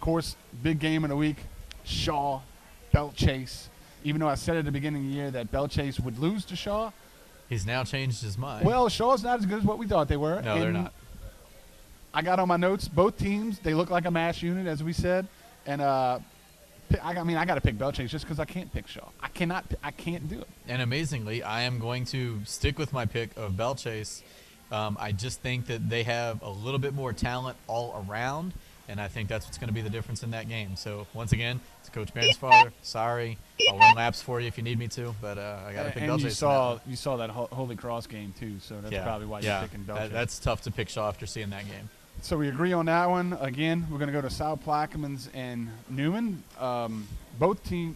course, big game of the week, Shaw, Belt Chase. Even though I said at the beginning of the year that Belt Chase would lose to Shaw. He's now changed his mind. Well, Shaw's not as good as what we thought they were. No, they're not. I got on my notes, both teams, they look like a mash unit, as we said. And, I got to pick Belt Chase just because I can't pick Shaw. I can't do it. And amazingly, I am going to stick with my pick of Belt Chase. I just think that they have a little bit more talent all around, and I think that's what's going to be the difference in that game. So, once again, it's Coach Barron's father. Sorry. I'll run laps for you if you need me to, but I got to pick Belt Chase. You saw that Holy Cross game, too, so that's probably why you're picking Belt Chase. That's tough to pick Shaw after seeing that game. So we agree on that one. Again, we're going to go to South Plaquemines and Newman. Both teams,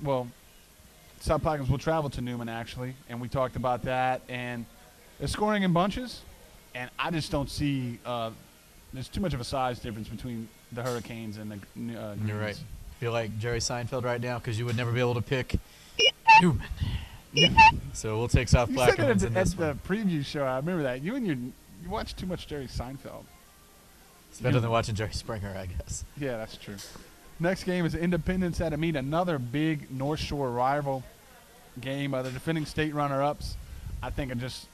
South Plaquemines will travel to Newman, actually, and we talked about that. And they're scoring in bunches, and I just don't see there's too much of a size difference between the Hurricanes and the Newmans. You're right. I feel like Jerry Seinfeld right now because you would never be able to pick Newman. So we'll take South Plaquemines in this one. At the preview show, I remember that. You watch too much Jerry Seinfeld. It's better than watching Jerry Springer, I guess. Yeah, that's true. Next game is Independence at a meet, another big North Shore rival game. The defending state runner-ups, I think, are just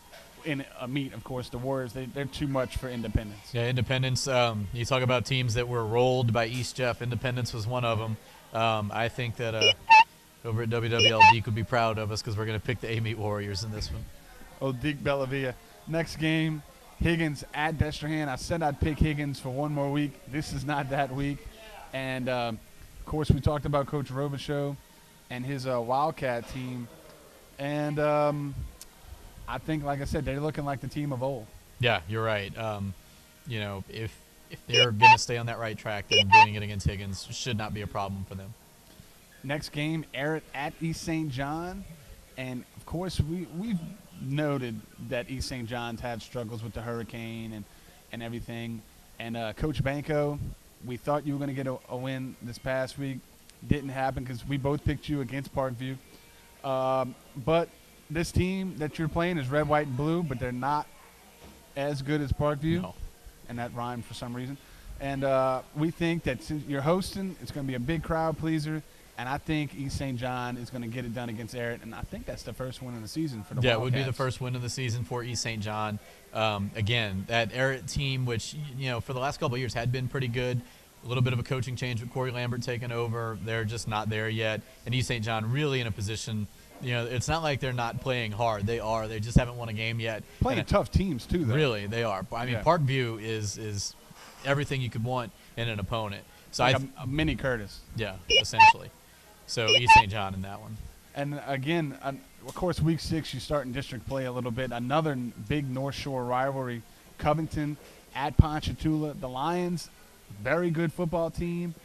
in a meet, of course. The Warriors, they're too much for Independence. Yeah, Independence, you talk about teams that were rolled by East Jeff. Independence was one of them. I think that over at WWLD could be proud of us because we're going to pick the A-Meet Warriors in this one. Oh, Deke Bellavia. Next game, Higgins at Destrehan. I said I'd pick Higgins for one more week. This is not that week. And, of course, we talked about Coach Robichaux and his Wildcat team. And I think, like I said, they're looking like the team of old. Yeah, you're right. If they're going to stay on that right track, then doing it against Higgins should not be a problem for them. Next game, Arrett at East St. John. And, of course, we've noted that East St. John's had struggles with the hurricane and everything. And Coach Banco, we thought you were going to get a win this past week. Didn't happen because we both picked you against Parkview. But this team that you're playing is red, white, and blue, but they're not as good as Parkview. No. And that rhymed for some reason. And we think that since you're hosting, it's going to be a big crowd pleaser. And I think East St. John is going to get it done against Arrett. And I think that's the first win of the season for the Wildcats. Yeah, it would be the first win of the season for East St. John. Again, that Arrett team, which, for the last couple of years had been pretty good. A little bit of a coaching change with Corey Lambert taking over. They're just not there yet. And East St. John really in a position, it's not like they're not playing hard. They are. They just haven't won a game yet. Playing tough teams, too, though. Really, they are. I mean, Parkview is everything you could want in an opponent. So like a mini Curtis. Yeah, essentially. So East St. John in that one. And, again, of course, Week 6, you start in district play a little bit. Another big North Shore rivalry, Covington at Ponchatoula. The Lions, very good football team,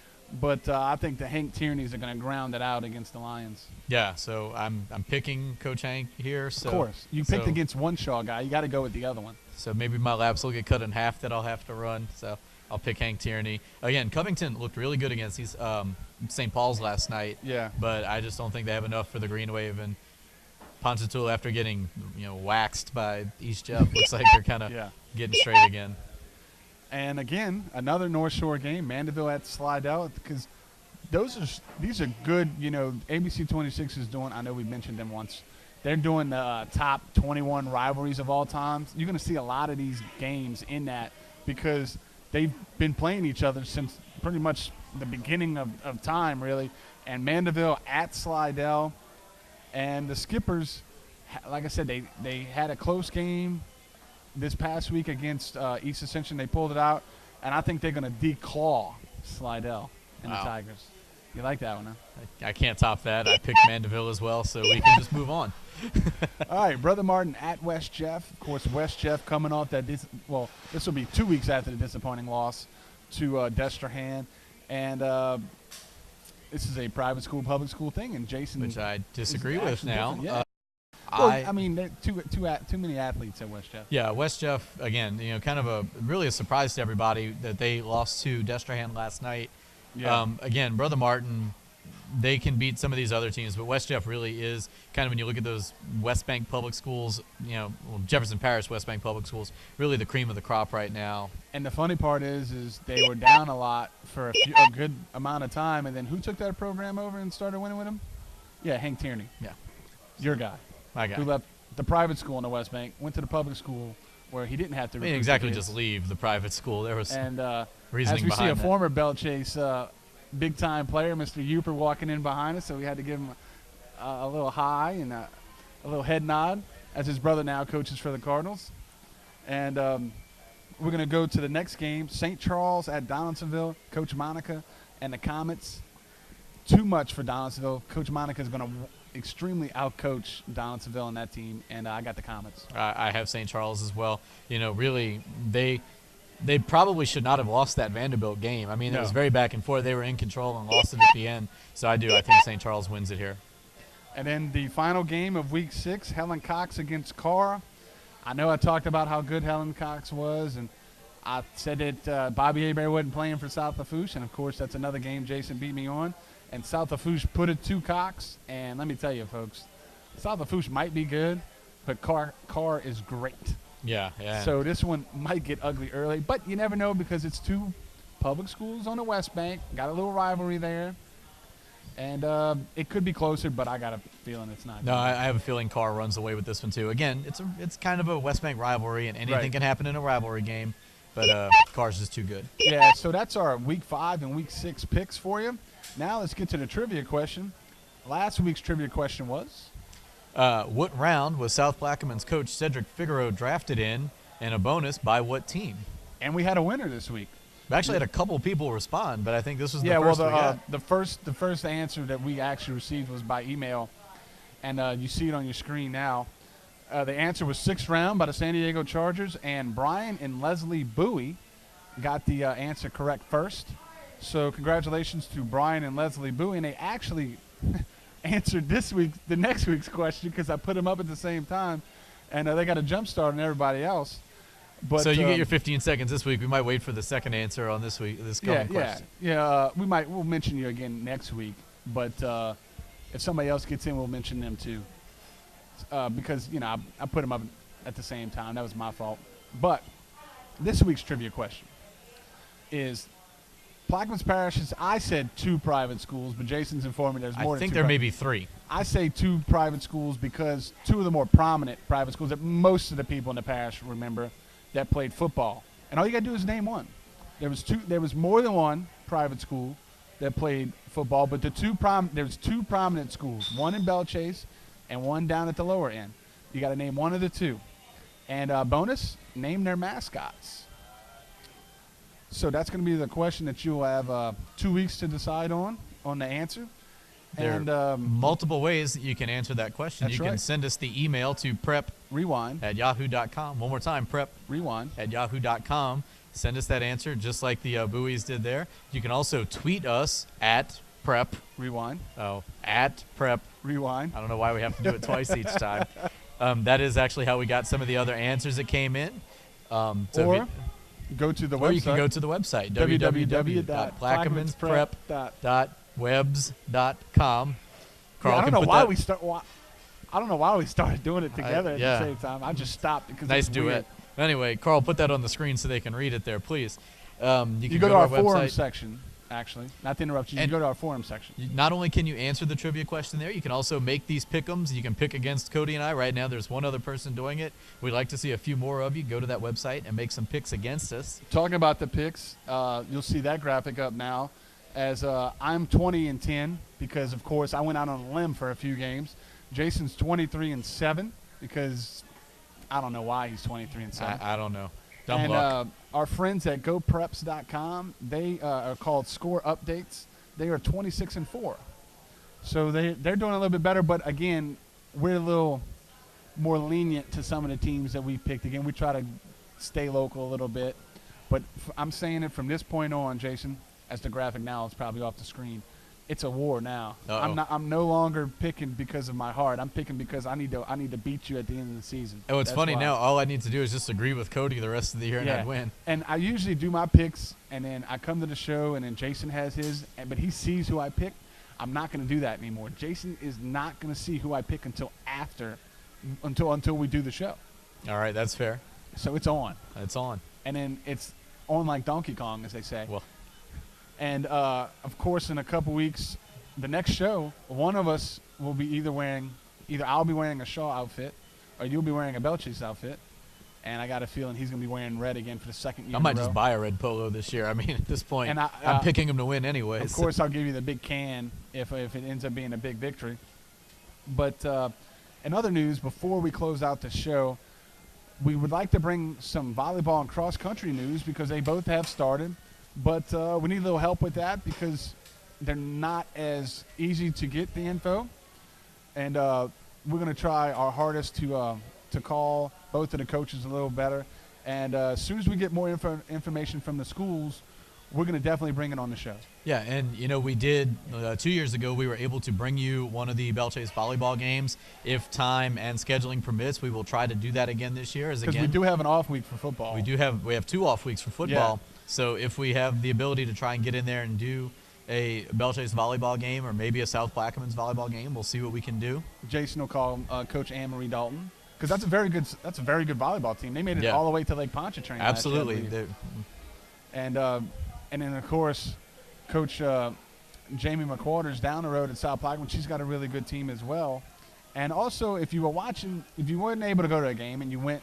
but I think the Hank Tierneys are going to ground it out against the Lions. Yeah, so I'm picking Coach Hank here. So, of course. You picked against one Shaw guy. You got to go with the other one. So maybe my laps will get cut in half that I'll have to run. So I'll pick Hank Tierney. Again, Covington looked really good against these St. Paul's last night. Yeah. But I just don't think they have enough for the Green Wave. And Ponchatoula, after getting waxed by East Jeff, looks like they're kind of getting straight again. And, again, another North Shore game, Mandeville at Slidell, because these are good, ABC 26 is doing, I know we mentioned them once, they're doing the top 21 rivalries of all time. You're going to see a lot of these games in that because they've been playing each other since pretty much the beginning of time, really. And Mandeville at Slidell. And the Skippers, like I said, they had a close game this past week against East Ascension. They pulled it out. And I think they're going to declaw Slidell and the Tigers. You like that one, huh? I can't top that. I picked Mandeville as well, so we can just move on. All right, Brother Martin at West Jeff. Of course, West Jeff coming off that this will be 2 weeks after the disappointing loss to Destrehan. And this is a private school, public school thing, and Jason. Which I disagree with now. Yeah. There are too many athletes at West Jeff. Yeah, West Jeff, again, kind of really a surprise to everybody that they lost to Destrehan last night. Yeah. Again, Brother Martin they can beat some of these other teams. But West Jeff really is kind of, when you look at those West Bank public schools, Jefferson Parish West Bank public schools, really the cream of the crop right now. And the funny part is they were down a lot for a good amount of time, and then who took that program over and started winning with them? Yeah, Hank Tierney. Yeah. Your guy. My guy. Who left the private school in the West Bank, went to the public school where he didn't have to recruit exactly kids. just leave the private school. There was and reasoning as we see behind a that. former Bell Chase big-time player, Mr. Uper, walking in behind us, so we had to give him a little hi and a little head nod, as his brother now coaches for the Cardinals. And we're going to go to the next game, St. Charles at Donaldsonville. Coach Monica and the Comets. Too much for Donaldsonville. Coach Monica is going to extremely outcoach Donaldsonville in that team, and I got the Comets. I have St. Charles as well. Really, they probably should not have lost that Vanderbilt game. I mean, it was very back and forth. They were in control and lost it at the end. So I think St. Charles wins it here. And then the final game of Week 6, Helen Cox against Carr. I know I talked about how good Helen Cox was, and I said that Bobby Hebert wasn't playing for South Lafourche, and, of course, that's another game Jason beat me on. And South Lafourche put it to Cox, and let me tell you, folks, South Lafourche might be good, but Carr is great. Yeah. So this one might get ugly early, but you never know because it's two public schools on the West Bank. Got a little rivalry there. And it could be closer, but I got a feeling it's not. No, I have a feeling Carr runs away with this one too. Again, it's kind of a West Bank rivalry, and anything can happen in a rivalry game, but Carr's just too good. Yeah, so that's our Week 5 and Week 6 picks for you. Now let's get to the trivia question. Last week's trivia question was? What round was South Plaquemines coach Cedric Figaro drafted in, and a bonus by what team? And we had a winner this week. We actually had a couple people respond, but I think this was the first first we got. the first answer that we actually received was by email, and you see it on your screen now. The answer was 6th round by the San Diego Chargers, and Brian and Leslie Bowie got the answer correct first. So congratulations to Brian and Leslie Bowie, and they actually answered the next week's question because I put them up at the same time, and they got a jump start on everybody else. But, so you get your 15 seconds this week. We might wait for the second answer on this coming question. Yeah. We'll mention you again next week, but if somebody else gets in, we'll mention them too. Because I put them up at the same time. That was my fault. But this week's trivia question is Plaquemines Parish. I said 2 private schools, but Jason's informed me there's more. I think there may be 3. I say 2 private schools because 2 of the more prominent private schools that most of the people in the parish remember that played football. And all you got to do is name one. There was more than one private school that played football, but there's 2 prominent schools, one in Bell Chase and one down at the lower end. You got to name one of the 2. And bonus, name their mascots. So that's going to be the question that you'll have 2 weeks to decide on the answer. There are multiple ways that you can answer that question. You can send us the email to prep@yahoo.com. One more time, prep@yahoo.com. Send us that answer just like the buoys did there. You can also tweet us at prep. Rewind. Oh, at prep. Rewind. I don't know why we have to do it twice each time. That is actually how we got some of the other answers that came in. Go to the website. Or you can go to the website, www.plaqueminesprep.webs.com. I don't know why we started doing it together at the same time. I just stopped because nice it's duet. weird. Anyway, Carl, put that on the screen so they can read it there, please. You can go to our website. forum section, actually. Not to interrupt you. You can go to our forum section. Not only can you answer the trivia question there, you can also make these pick'ems. You can pick against Cody and I. Right now, there's one other person doing it. We'd like to see a few more of you. Go to that website and make some picks against us. Talking about the picks, you'll see that graphic up now. As I'm 20-10 because, of course, I went out on a limb for a few games. Jason's 23-7 because I don't know why he's 23-7. I don't know. Dumb and luck. Our friends at GoPreps.com, they are called Score Updates. They are 26-4, so they're doing a little bit better. But again, we're a little more lenient to some of the teams that we picked. Again, we try to stay local a little bit. But I'm saying it from this point on, Jason, as the graphic now is probably off the screen. It's a war now. I'm no longer picking because of my heart. I'm picking because I need to beat you at the end of the season. Oh, it's funny now. All I need to do is just agree with Cody the rest of the year and I'd win. And I usually do my picks, and then I come to the show, and then Jason has his, but he sees who I pick. I'm not going to do that anymore. Jason is not going to see who I pick until we do the show. All right, that's fair. So it's on. It's on. And then it's on like Donkey Kong, as they say. Well. And, of course, in a couple weeks, the next show, one of us will be either I'll be wearing a Shaw outfit or you'll be wearing a Belchase outfit. And I got a feeling he's going to be wearing red again for the second year. I might just buy a red polo this year. I mean, at this point, and I'm picking him to win anyway. Of course, I'll give you the big can if it ends up being a big victory. But in other news, before we close out the show, we would like to bring some volleyball and cross-country news because they both have started. But we need a little help with that because they're not as easy to get the info. And we're going to try our hardest to call both of the coaches a little better. And as soon as we get more information from the schools, we're going to definitely bring it on the show. Yeah, and, we did 2 years ago, we were able to bring you one of the Belchase volleyball games. If time and scheduling permits, we will try to do that again this year. Because we do have an off week for football. We have 2 off weeks for football. Yeah. So if we have the ability to try and get in there and do a Belchase volleyball game or maybe a South Plaquemines volleyball game, we'll see what we can do. Jason will call Coach Anne-Marie Dalton. Because that's a very good volleyball team. They made it all the way to Lake Pontchartrain. Absolutely. And then, of course, Coach Jamie McQuarters down the road at South Plaquemines, she's got a really good team as well. And also, if you weren't able to go to a game and you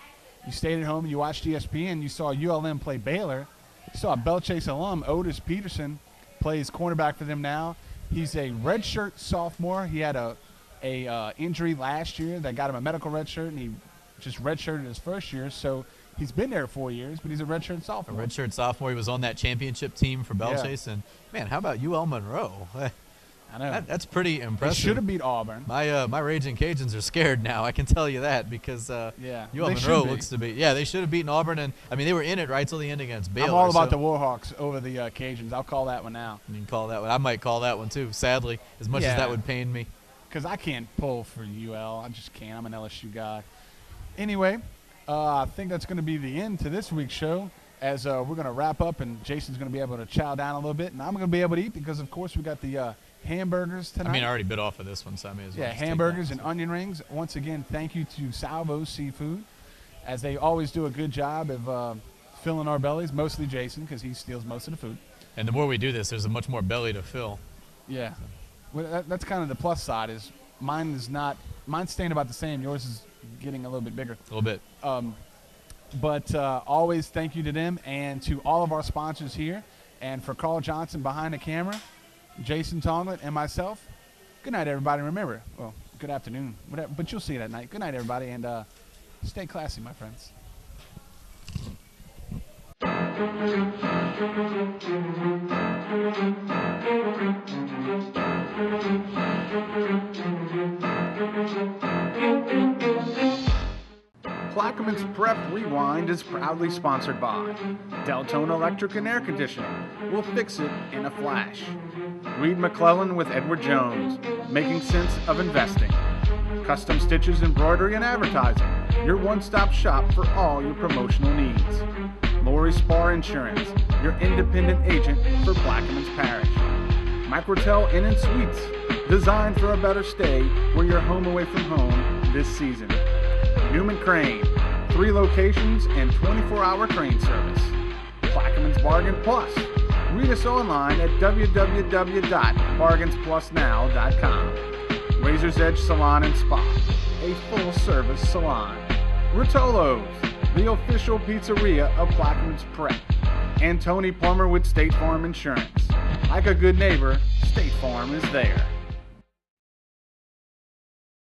stayed at home and you watched ESPN, you saw ULM play Baylor. You saw a Belchase alum, Otis Peterson, plays cornerback for them now. He's a redshirt sophomore. He had a injury last year that got him a medical redshirt, and he just redshirted his first year. So he's been there 4 years, but he's a redshirt sophomore. A redshirt sophomore. He was on that championship team for Belchase. Yeah. And, man, how about UL Monroe? I know. That's pretty impressive. They should have beat Auburn. My Raging Cajuns are scared now. I can tell you that because UL Monroe looks to be. Yeah, they should have beaten Auburn. And, they were in it right till the end against Baylor. I'm all about the Warhawks over the Cajuns. I'll call that one now. You can call that one. I might call that one, too, sadly, as much as that would pain me. Because I can't pull for UL. I just can't. I'm an LSU guy. Anyway, I think that's going to be the end to this week's show as we're going to wrap up, and Jason's going to be able to chow down a little bit, and I'm going to be able to eat because, of course, we got the hamburgers tonight. I already bit off of this one, so I may as well. Yeah, hamburgers and onion rings. Once again, thank you to Salvo Seafood, as they always do a good job of filling our bellies, mostly Jason because he steals most of the food. And the more we do this, there's a much more belly to fill. Yeah. Well, that's kind of the plus side is mine's staying about the same. Yours is getting a little bit bigger. A little bit. But always thank you to them and to all of our sponsors here. And for Carl Johnson behind the camera, Jason Tonglet, and myself, good night, everybody. Remember, well, good afternoon, whatever, but you'll see it at night. Good night, everybody, and stay classy, my friends. Plaquemines Prep Rewind is proudly sponsored by Deltona Electric and Air Conditioning. We'll fix it in a flash. Reed McClellan with Edward Jones, making sense of investing. Custom Stitches, Embroidery, and Advertising, your one-stop shop for all your promotional needs. Lori Spar Insurance, your independent agent for Plaquemines Parish. Microtel Inn and Suites, designed for a better stay where you're home away from home this season. Newman Crane, 3 locations and 24-hour crane service. Plaquemines Bargain Plus. Read us online at www.bargainsplusnow.com. Razor's Edge Salon and Spa, a full-service salon. Rotolo's, the official pizzeria of Plaquemines Prep. And Tony Plummer with State Farm Insurance. Like a good neighbor, State Farm is there.